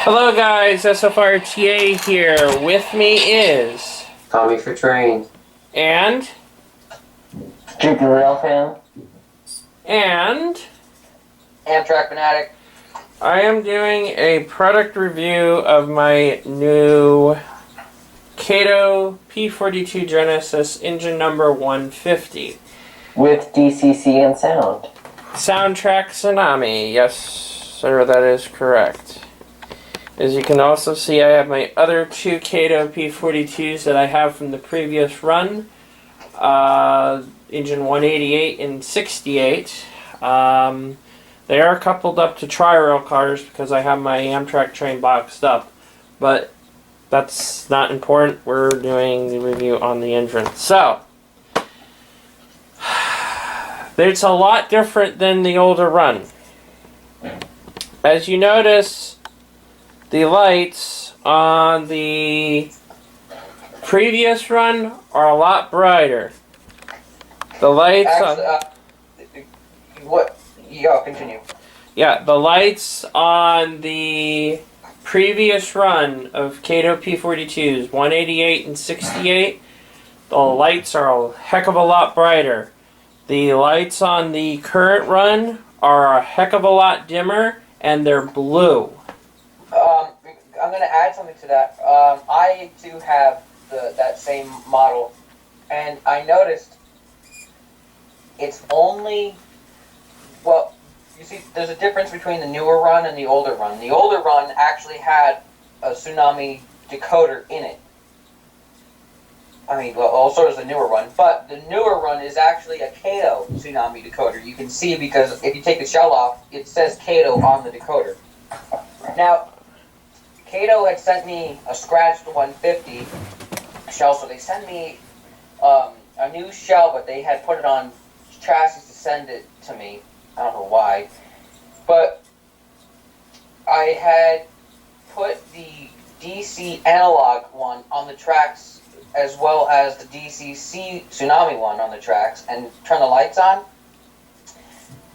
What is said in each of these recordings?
Hello guys, SFRTA here. With me is Tommy4trains. And Railfan. And Amtrak Fanatic. I am doing a product review of my new Kato P42 Genesis engine number 150. With DCC and sound. Soundtrack Tsunami. Yes, sir, that is correct. As you can also see, I have my other two Kato P42s that I have from the previous run. Engine 188 and 68. They are coupled up to tri-rail cars because I have my Amtrak train boxed up. But that's not important. We're doing the review on the engine. So, it's a lot different than the older run. As you notice, the lights on the previous run are a lot brighter. The lights continue. Yeah, the lights on the previous run of Kato P42s, 188 and 68, the lights are a heck of a lot brighter. The lights on the current run are a heck of a lot dimmer, and they're blue. I'm going to add something to that. I too have that same model, and I noticed it's only, well, you see, there's a difference between the newer run and the older run. The older run actually had a Tsunami decoder in it. I mean, well, also does the newer run, but the newer run is actually a Kato Tsunami decoder. You can see because if you take the shell off, it says Kato on the decoder. Now, Kato had sent me a scratched 150 shell, so they sent me a new shell, but they had put it on chassis to send it to me. I don't know why. But I had put the DC analog one on the tracks as well as the DCC Tsunami one on the tracks and turn the lights on.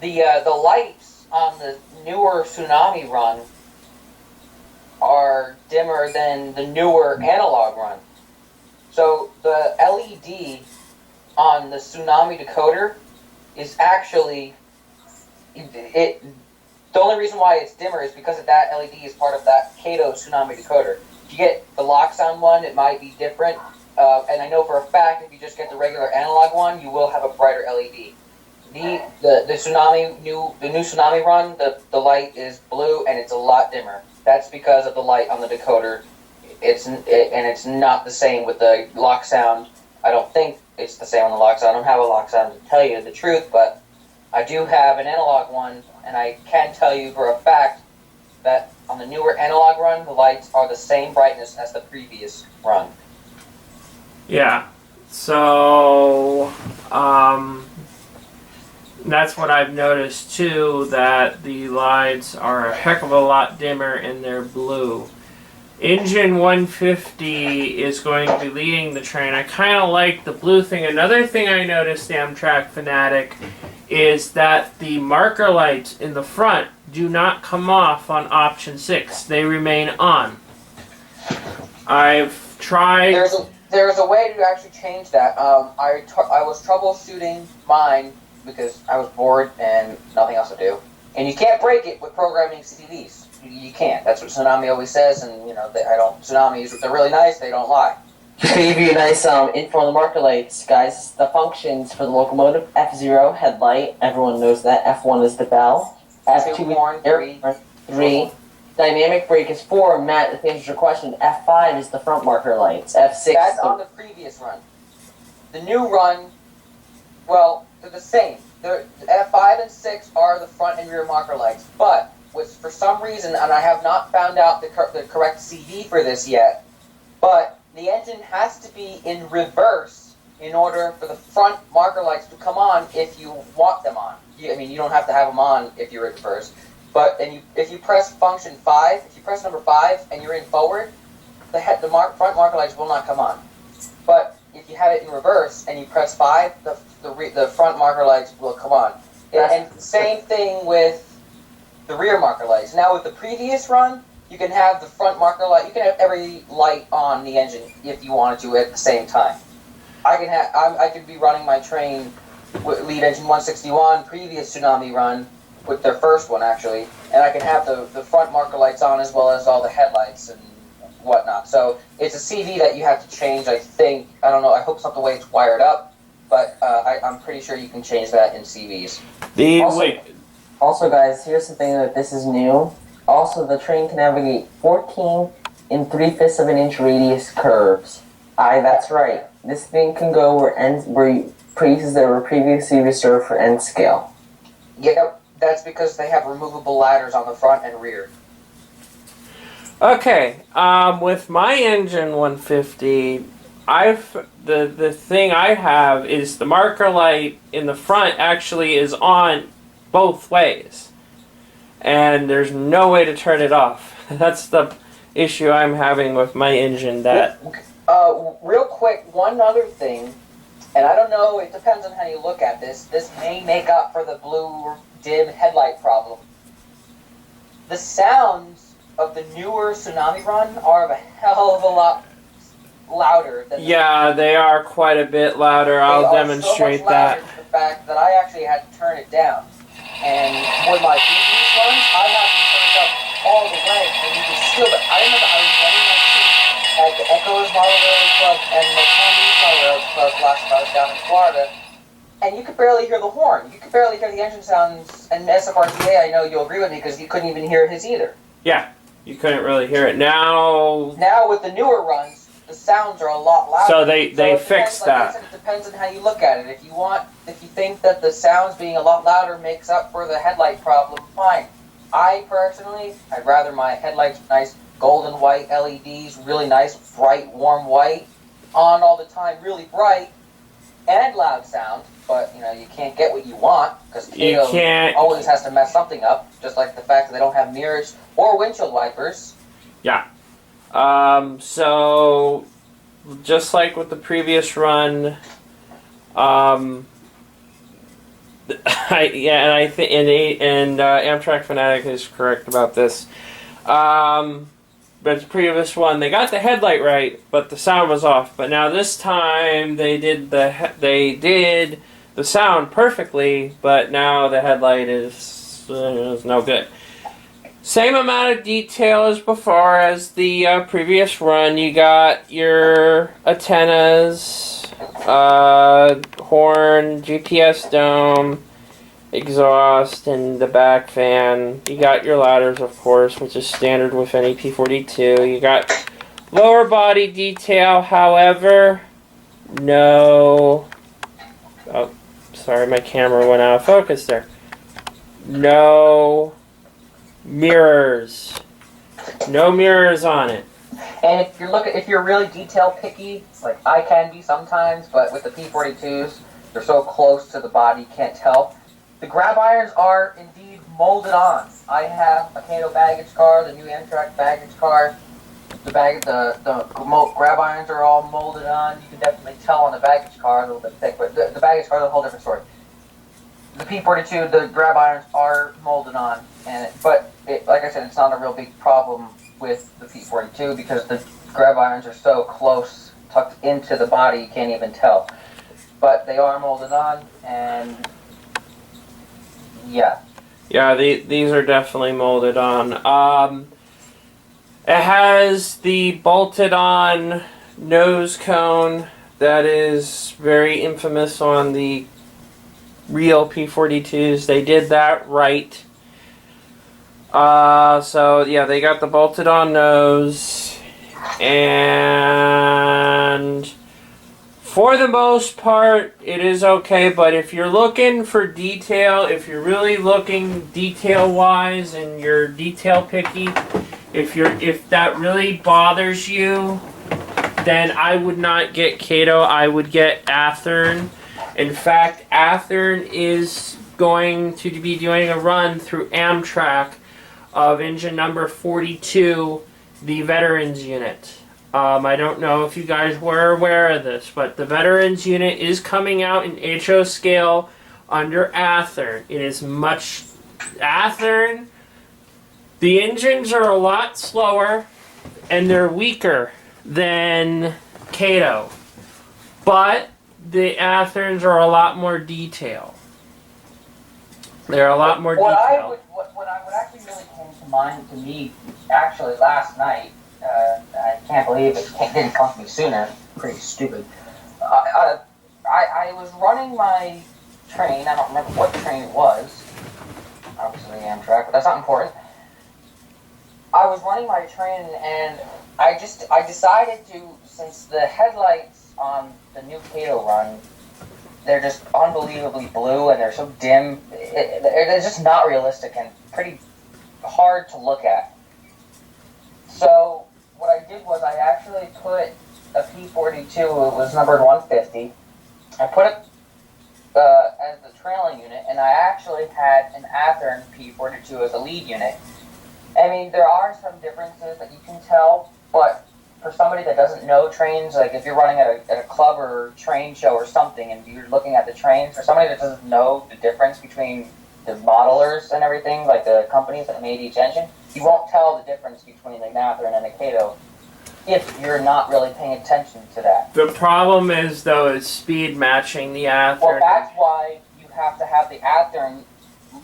The lights on the newer Tsunami run are dimmer than the newer analog run. So the LED on the Tsunami decoder is actually the only reason why it's dimmer is because that LED is part of that Kato Tsunami decoder. If you get the lock-sound one, it might be different. And I know for a fact if you just get the regular analog one, you will have a brighter LED. The new Tsunami run, the light is blue and it's a lot dimmer. That's because of the light on the decoder. And it's not the same with the lock sound. I don't think it's the same on the lock sound. I don't have a lock sound to tell you the truth, but I do have an analog one, and I can tell you for a fact that on the newer analog run, the lights are the same brightness as the previous run. Yeah, so that's what I've noticed too, that the lights are a heck of a lot dimmer and they're blue. Engine 150 is going to be leading the train. I kind of like the blue thing. Another thing I noticed, Amtrak Fanatic, is that the marker lights in the front do not come off on option 6. They remain on. I've tried... There's a way to actually change that. I was troubleshooting mine because I was bored and nothing else to do. And you can't break it with programming CDs. You can't. That's what Tsunami always says, and you know, Tsunamis, they're really nice, they don't lie. Just to give you a nice info on the marker lights, guys, the functions for the locomotive: F0, headlight, everyone knows that. F1 is the bell. F2 horn, is 3. Dynamic brake is 4. Matt, if answers your question, F5 is the front marker lights. F6 That's on the previous run. The new run, well, they're the same. F5 and 6 are the front and rear marker lights, but for some reason, and I have not found out the correct CD for this yet, but the engine has to be in reverse in order for the front marker lights to come on if you want them on. I mean, you don't have to have them on if you're in reverse, but if you press function 5, if you press number 5 and you're in forward, the front marker lights will not come on. But if you have it in reverse and you press 5, the front marker lights will come on. And same thing with the rear marker lights. Now with the previous run, you can have the front marker light. You can have every light on the engine if you wanted to at the same time. I could be running my train with lead engine 161, previous tsunami run, with their first one actually, and I can have the front marker lights on as well as all the headlights and whatnot. So it's a CV that you have to change, I think. I don't know, I hope it's not the way it's wired up, but I'm pretty sure you can change that in CVs. Also, guys, here's something that this is new. Also, the train can navigate 14 in 3/5 of an inch radius curves. That's right. This thing can go where places that were previously reserved for end scale. Yep, that's because they have removable ladders on the front and rear. Okay, with my engine 150, the thing I have is the marker light in the front actually is on both ways, and there's no way to turn it off. That's the issue I'm having with my engine. Real quick, one other thing, and I don't know, it depends on how you look at this. This may make up for the blue dim headlight problem. The sounds of the newer Tsunami Run are of a hell of a lot louder than they are quite a bit louder. I'll demonstrate so much louder to the fact that I actually had to turn it down. And with my previous runs, I had them turned up all the way, and you could still. I remember I was running my seat at the Echoes Model Railroad Club and the Palm Beach Model Railroad Club last time I was down in Florida, and you could barely hear the horn. You could barely hear the engine sounds. And SFRTA, I know you'll agree with me because you couldn't even hear his either. Yeah, you couldn't really hear it. Now with the newer runs, the sounds are a lot louder. So they fixed that. Like I said, it depends on how you look at it. If you think that the sounds being a lot louder makes up for the headlight problem, fine. I'd rather my headlights nice golden white LEDs, really nice bright warm white, on all the time, really bright, and loud sound. But you can't get what you want because Kato always has to mess something up. Just like the fact that they don't have mirrors or windshield wipers. Yeah. So, just like with the previous run, I think Amtrak Fanatic is correct about this. But the previous one, they got the headlight right, but the sound was off. But now this time they did the sound perfectly, but now the headlight is no good. Same amount of detail as before as the previous run. You got your antennas, horn, GPS dome, exhaust, and the back fan. You got your ladders, of course, which is standard with any P42. You got lower body detail, however, no... Oh, sorry, my camera went out of focus there. No mirrors. No mirrors on it. And if you're really detail picky, like I can be sometimes, but with the P42s, they're so close to the body, you can't tell. The grab irons are indeed molded on. I have a Kato baggage car, the new Amtrak baggage car. The grab irons are all molded on. You can definitely tell on the baggage car, a little bit thick, but the baggage car is a whole different story. The P42, the grab irons are molded on, but like I said, it's not a real big problem with the P42 because the grab irons are so close, tucked into the body, you can't even tell. But they are molded on, and yeah. Yeah, these are definitely molded on. It has the bolted-on nose cone that is very infamous on the real P42s. They did that right. So yeah, they got the bolted-on nose, and for the most part, it is okay. But if you're looking for detail, if you're really looking detail-wise and you're detail picky, if that really bothers you, then I would not get Kato. I would get Athearn. In fact, Athearn is going to be doing a run through Amtrak of engine number 42, the Veterans Unit. I don't know if you guys were aware of this, but the Veterans Unit is coming out in HO scale under Athearn. It is much... Athearn The engines are a lot slower and they're weaker than Kato, but the Athearns are a lot more detailed. They're a lot more detailed. What actually really came to mind to me, actually last night, I can't believe it didn't come to me sooner. Pretty stupid. I was running my train. I don't remember what train it was. Obviously Amtrak, but that's not important. I was running my train and I decided to, since the headlights on the new Kato run, they're just unbelievably blue and they're so dim. They're just not realistic and pretty hard to look at. So what I did was I actually put a P42, it was numbered 150. I put it as the trailing unit, and I actually had an Athearn P42 as a lead unit. I mean, there are some differences that you can tell, but for somebody that doesn't know trains, like if you're running at a club or train show or something, and you're looking at the trains, for somebody that doesn't know the difference between the modelers and everything, like the companies that made each engine, you won't tell the difference between an Athearn and a Kato if you're not really paying attention to that. The problem is, though, is speed matching the Athearn. Well, that's why you have to have the Athearn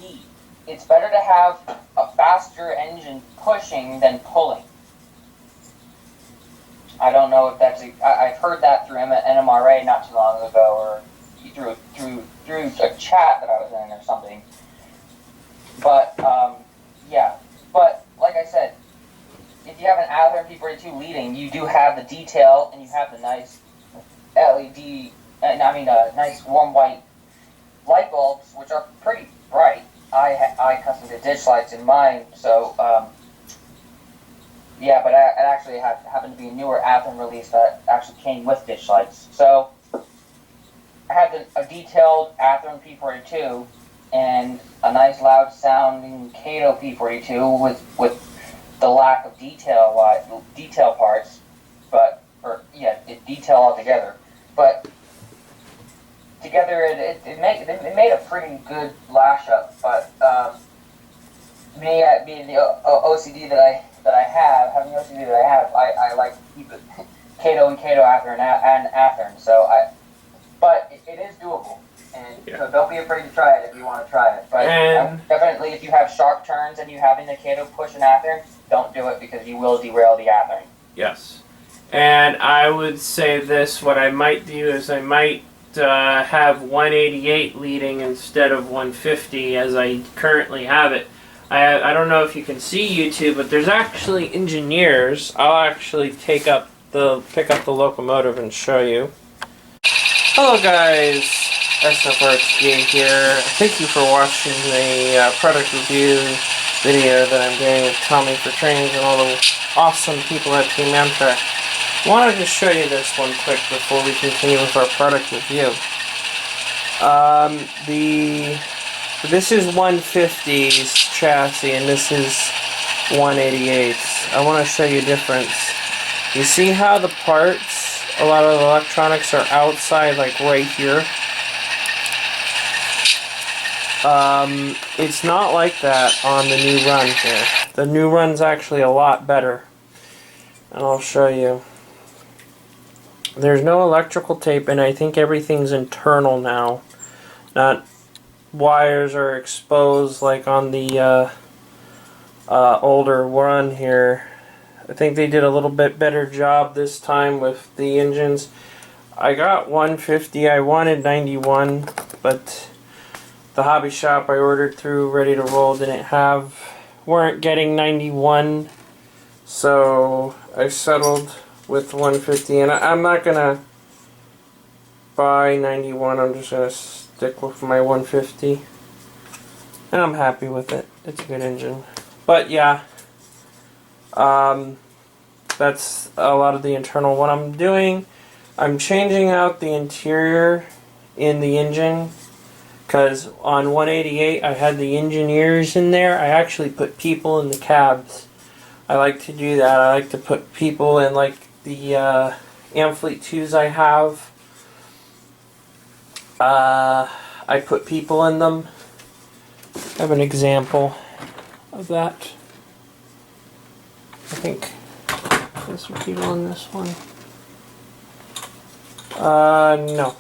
lead. It's better to have a faster engine pushing than pulling. I don't know if that's... I've heard that through NMRA not too long ago, or through a chat that I was in or something. But, yeah. But, like I said, if you have an Athearn P42 leading, you do have the detail, and you have the nice LED, nice warm white light bulbs, which are pretty bright. I custom did ditch lights in mine, so, yeah, but it actually happened to be a newer Athearn release that actually came with ditch lights. So, I had a detailed Athearn P42 and a nice loud sounding Kato P42 with the lack of detail parts, but detail altogether. But together it made a pretty good lash up. But me being the OCD that I have, having the OCD that I have, I like to keep it Kato and Kato Athearn and Athearn. So but it is doable. And so don't be afraid to try it if you want to try it. But definitely, if you have sharp turns and you having the Kato push an Athearn, don't do it because you will derail the Athearn. Yes. And I would say this, what I might do is I might have 188 leading instead of 150 as I currently have it. I don't know if you can see YouTube, but there's actually engineers. I'll actually pick up the locomotive and show you. Hello guys, SFRXG here. Thank you for watching the product review video that I'm doing with Tommy4trains and all the awesome people at Team Amtrak. I wanted to show you this one quick before we continue with our product review. This is 150's chassis and this is 188's. I want to show you a difference. You see how the parts, a lot of the electronics are outside, like right here? It's not like that on the new run here. The new run's actually a lot better. And I'll show you. There's no electrical tape and I think everything's internal now. Not wires are exposed like on the older run here. I think they did a little bit better job this time with the engines. I got 150, I wanted 91, but the hobby shop I ordered through Ready to Roll weren't getting 91, so I settled with 150, and I'm not gonna buy 91, I'm just gonna stick with my 150, and I'm happy with it. It's a good engine. But yeah, that's a lot of the internal. What I'm doing, I'm changing out the interior in the engine, because on 188 I had the engineers in there. I actually put people in the cabs. I like to do that. I like to put people in, like the Amfleet 2s I have. I put people in them. I have an example of that. think there's some people in this one. No.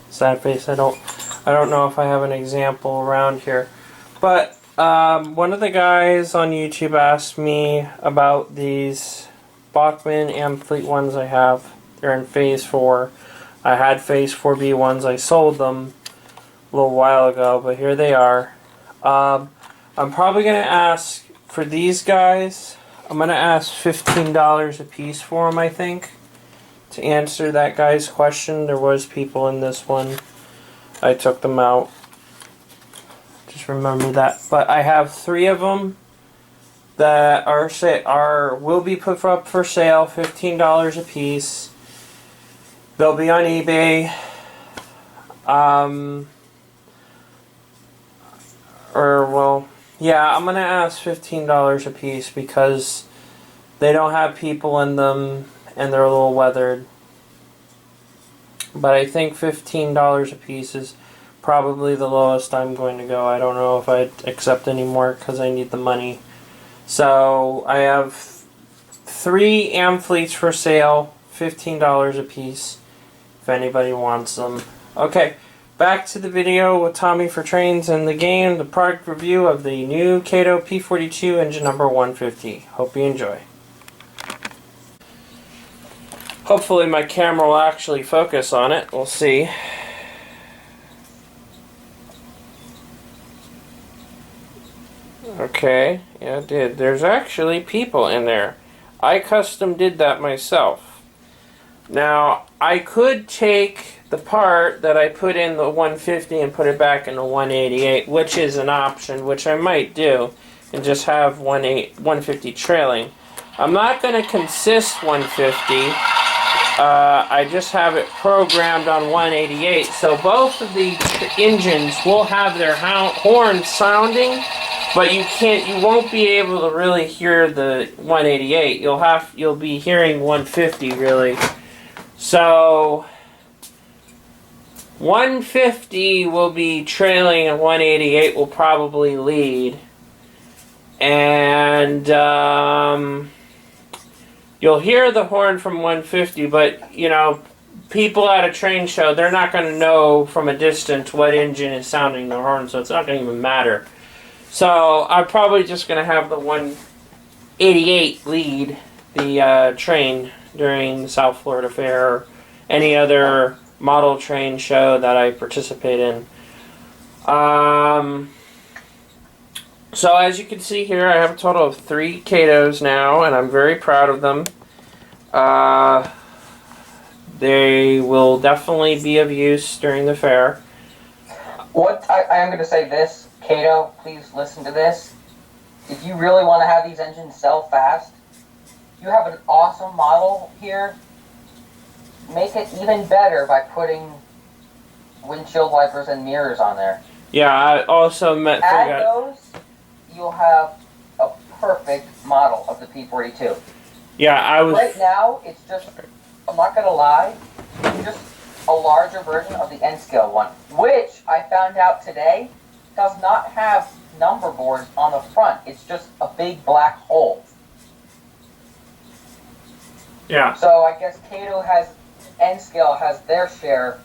Sad face. I don't know if I have an example around here. But one of the guys on YouTube asked me about these Bachmann Amfleet ones I have. They're in Phase 4. I had Phase 4B ones. I sold them a little while ago, but here they are. I'm probably going to ask for these guys. I'm going to ask $15 a piece for them, I think, to answer that guy's question. There was people in this one. I took them out. Just remember that. But I have 3 of them that will be put up for sale, $15 a piece. They'll be on eBay. I'm gonna ask $15 a piece because they don't have people in them and they're a little weathered. But I think $15 a piece is probably the lowest I'm going to go. I don't know if I'd accept any more because I need the money. So I have 3 Amfleets for sale, $15 a piece, if anybody wants them. Okay, back to the video with Tommy4trains and the game, the product review of the new Kato P42 engine number 150. Hope you enjoy. Hopefully my camera will actually focus on it. We'll see. Okay, yeah, it did. There's actually people in there. I custom did that myself. Now, I could take the part that I put in the 150 and put it back in the 188, which is an option, which I might do, and just have 150 trailing. I'm not going to consist 150. I just have it programmed on 188, so both of the engines will have their horns sounding, but you won't be able to really hear the 188. You'll be hearing 150 really. So 150 will be trailing and 188 will probably lead. And you'll hear the horn from 150, but you know, people at a train show, they're not going to know from a distance what engine is sounding the horn, so it's not going to even matter. So I'm probably just going to have the 188 lead the train during the South Florida Fair or any other model train show that I participate in. So as you can see here, I have a total of 3 Katos now, and I'm very proud of them. They will definitely be of use during the fair. What I am going to say this, Kato, please listen to this. If you really want to have these engines sell fast, you have an awesome model here. Make it even better by putting windshield wipers and mirrors on there. Yeah, I also Add those, you'll have a perfect model of the P42. Yeah, Right now, it's just, I'm not going to lie, it's just a larger version of the N-scale one, which I found out today does not have number boards on the front. It's just a big black hole. Yeah. So I guess N-scale has their share,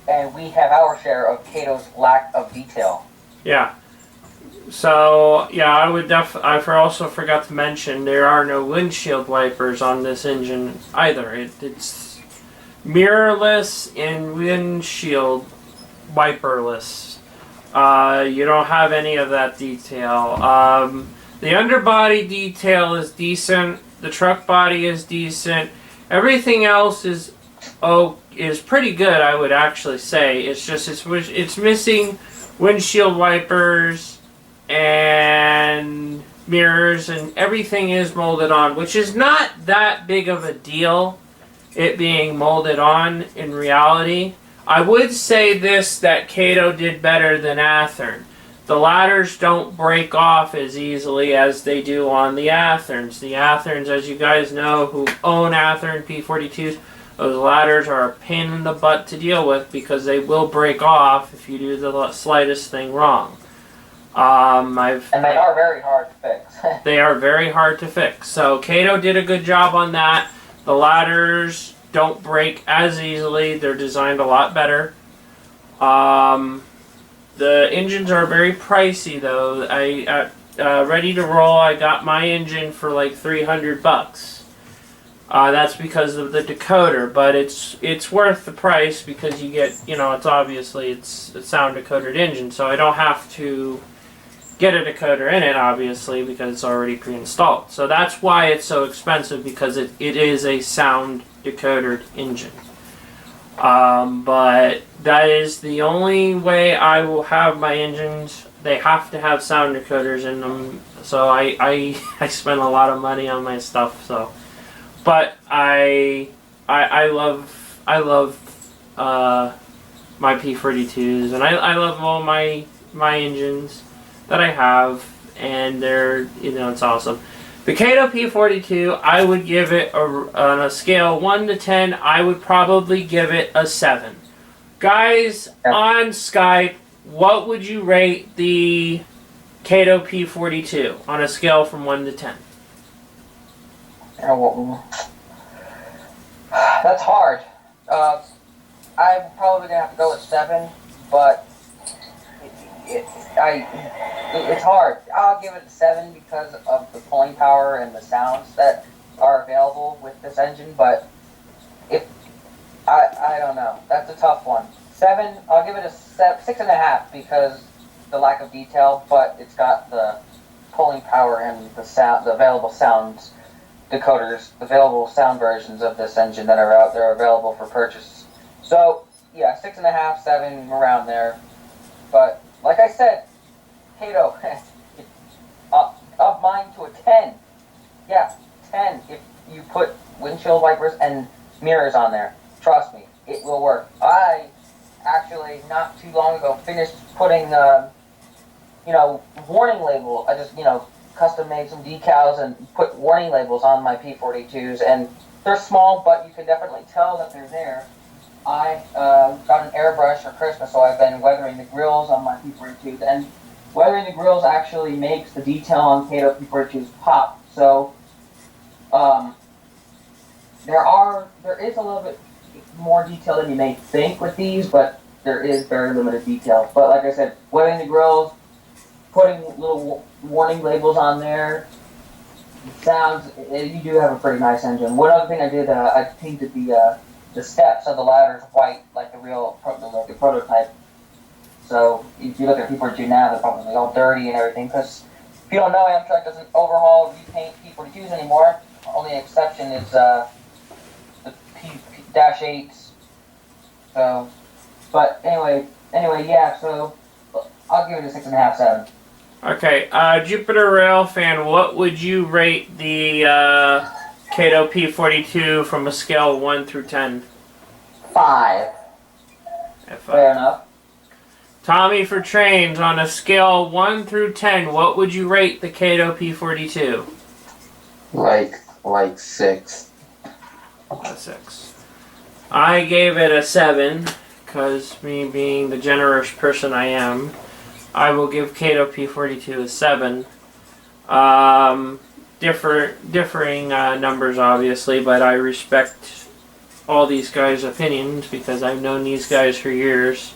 and we have our share of Kato's lack of detail. Yeah. So, yeah, I also forgot to mention there are no windshield wipers on this engine either. It's mirrorless and windshield wiperless. You don't have any of that detail. The underbody detail is decent. The truck body is decent. Everything else is pretty good, I would actually say. It's just it's missing windshield wipers and mirrors, and everything is molded on, which is not that big of a deal, it being molded on in reality. I would say this, that Kato did better than Athearn. The ladders don't break off as easily as they do on the Athearns. The Athearns, as you guys know who own Athearn P42s, those ladders are a pain in the butt to deal with because they will break off if you do the slightest thing wrong. And they are very hard to fix. They are very hard to fix. So Kato did a good job on that. The ladders don't break as easily. They're designed a lot better. The engines are very pricey though. Ready to Roll, I got my engine for like $300. That's because of the decoder, but it's worth the price because you get, it's obviously it's a sound decodered engine, so I don't have to get a decoder in it, obviously, because it's already pre-installed. So that's why it's so expensive, because it is a sound decodered engine. But that is the only way I will have my engines. They have to have sound decoders in them. So I spend a lot of money on my stuff. So, but I love my P42s, and I love all my engines that I have, and they're, it's awesome. The Kato P42, I would give it on a scale 1 to 10, I would probably give it a 7. Guys, on Skype, what would you rate the Kato P42 on a scale from 1 to 10? That's hard. I'm probably going to have to go with 7, but it's hard. I'll give it a 7 because of the pulling power and the sounds that are available with this engine, but I don't know. That's a tough one. 7, I'll give it a 6.5 because the lack of detail, but it's got the pulling power and the available sounds decoders, available sound versions of this engine that are out there available for purchase. So yeah, 6.5, 7, around there. But like I said, Kato, up mine to a 10. Yeah, 10 if you put windshield wipers and mirrors on there. Trust me, it will work. I actually, not too long ago, finished putting, warning label. I just, custom made some decals and put warning labels on my P42s, and they're small, but you can definitely tell that they're there. I got an airbrush for Christmas, so I've been weathering the grills on my P42s, and weathering the grills actually makes the detail on Kato P42s pop. So there is a little bit more detail than you may think with these, but there is very limited detail. But like I said, weathering the grills, putting little warning labels on there, sounds, you do have a pretty nice engine. One other thing I did, I painted the steps of the ladders white, like the prototype. So if you look at P42 now, they're probably all dirty and everything, because if you don't know, Amtrak doesn't overhaul, repaint P42s anymore. Only exception is the P-8s. So, but anyway, yeah, so I'll give it a 6.5, 7. Okay, Jupiter Railfan, what would you rate the Kato P42 from a scale of 1 through 10? 5. Fair enough. Tommy4trains, on a scale of 1 through 10, what would you rate the Kato P42? Like 6. A 6. I gave it a 7, because me being the generous person I am, I will give Kato P42 a 7. Differing numbers, obviously, but I respect all these guys' opinions because I've known these guys for years.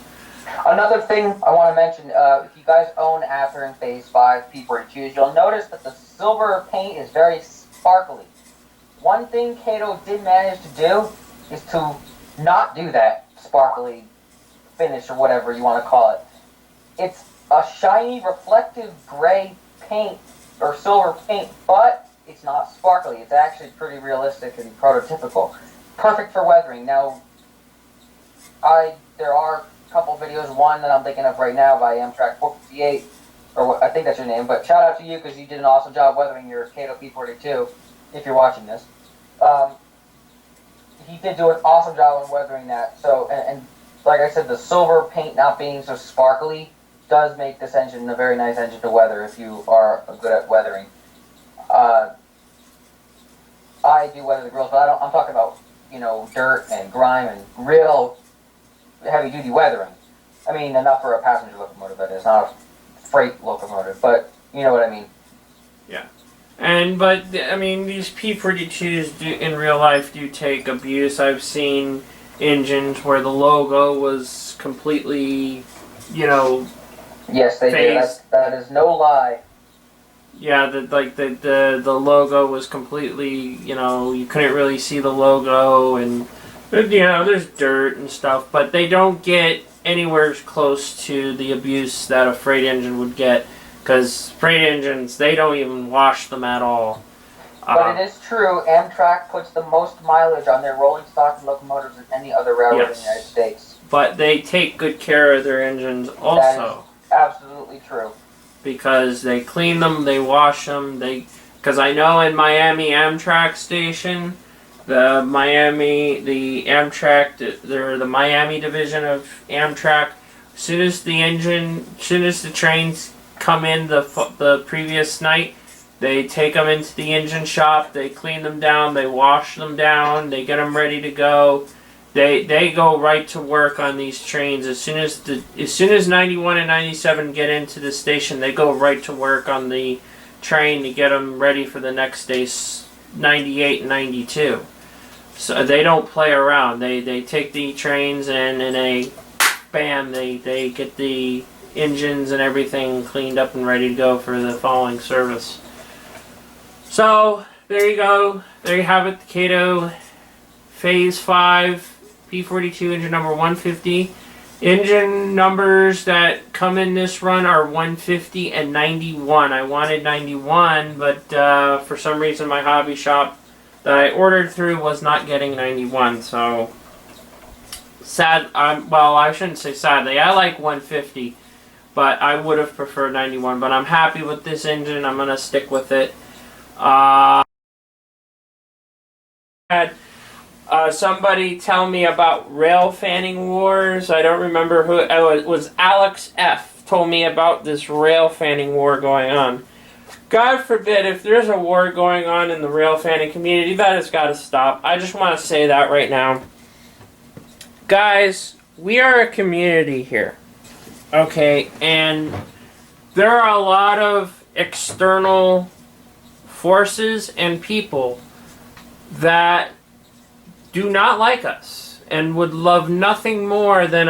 Another thing I want to mention, if you guys own Athearn Phase 5 P42s, you'll notice that the silver paint is very sparkly. One thing Kato did manage to do is to not do that sparkly finish or whatever you want to call it. It's a shiny, reflective gray paint or silver paint, but it's not sparkly. It's actually pretty realistic and prototypical. Perfect for weathering. Now, there are a couple videos, one that I'm thinking of right now by Amtrak 458, or I think that's your name, but shout out to you because you did an awesome job weathering your Kato P42, if you're watching this. He did do an awesome job on weathering that. So, and like I said, the silver paint not being so sparkly does make this engine a very nice engine to weather if you are good at weathering. I do weather the grills, but I'm talking about, dirt and grime and real heavy-duty weathering. I mean, enough for a passenger locomotive, that is, not a freight locomotive, but you know what I mean. But I mean, these P42s in real life do take abuse. I've seen engines where the logo was completely, Yes, they do. That is no lie. Yeah, the logo was completely, you couldn't really see the logo, and there's dirt and stuff, but they don't get anywhere close to the abuse that a freight engine would get, because freight engines, they don't even wash them at all. But it is true, Amtrak puts the most mileage on their rolling stock locomotives than any other railroad in the United States. But they take good care of their engines also. That is absolutely true. Because they clean them, they wash them, because I know in Miami Amtrak station, the Miami division of Amtrak, as soon as the trains come in the previous night, they take them into the engine shop, they clean them down, they wash them down, they get them ready to go. They go right to work on these trains. As soon as 91 and 97 get into the station, they go right to work on the train to get them ready for the next day's 98 and 92. So they don't play around. They take the trains and they get the engines and everything cleaned up and ready to go for the following service. So there you go. There you have it. The Kato Phase 5 P42 engine number 150. Engine numbers that come in this run are 150 and 91. I wanted 91, but for some reason my hobby shop that I ordered through was not getting 91. So sad. Well, I shouldn't say sadly. I like 150, but I would have preferred 91. But I'm happy with this engine. I'm gonna stick with it. Somebody tell me about rail fanning wars. I don't remember who. Oh, it was Alex F. told me about this rail fanning war going on. God forbid, if there's a war going on in the rail fanning community, that has got to stop. I just want to say that right now. Guys, we are a community here. Okay, and there are a lot of external forces and people that do not like us and would love nothing more than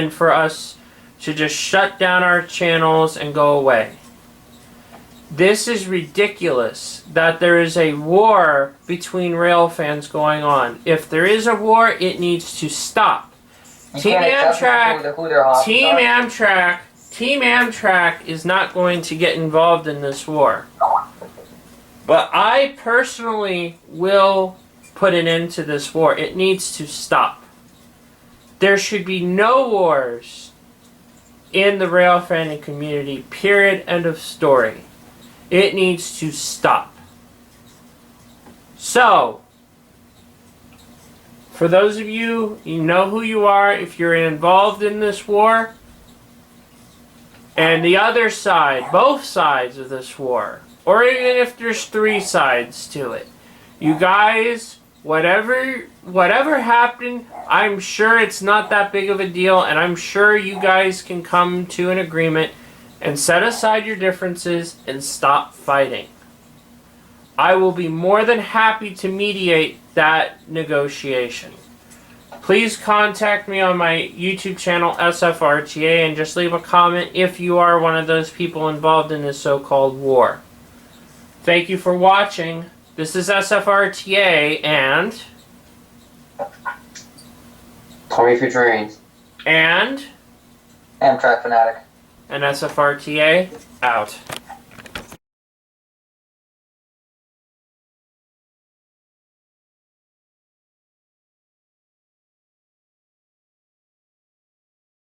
for us to just shut down our channels and go away. This is ridiculous that there is a war between rail fans going on. If there is a war, it needs to stop. Team Amtrak is not going to get involved in this war. But I personally will put an end to this war. It needs to stop. There should be no wars in the rail fanning community, period, end of story. It needs to stop. So, for those of you, you know who you are if you're involved in this war. And the other side, both sides of this war, or even if there's three sides to it. You guys, whatever happened, I'm sure it's not that big of a deal, and I'm sure you guys can come to an agreement and set aside your differences and stop fighting. I will be more than happy to mediate that negotiation. Please contact me on my YouTube channel, SFRTA, and just leave a comment if you are one of those people involved in this so-called war. Thank you for watching. This is SFRTA and Tommy4trains and Amtrak Fanatic. SFRTA out.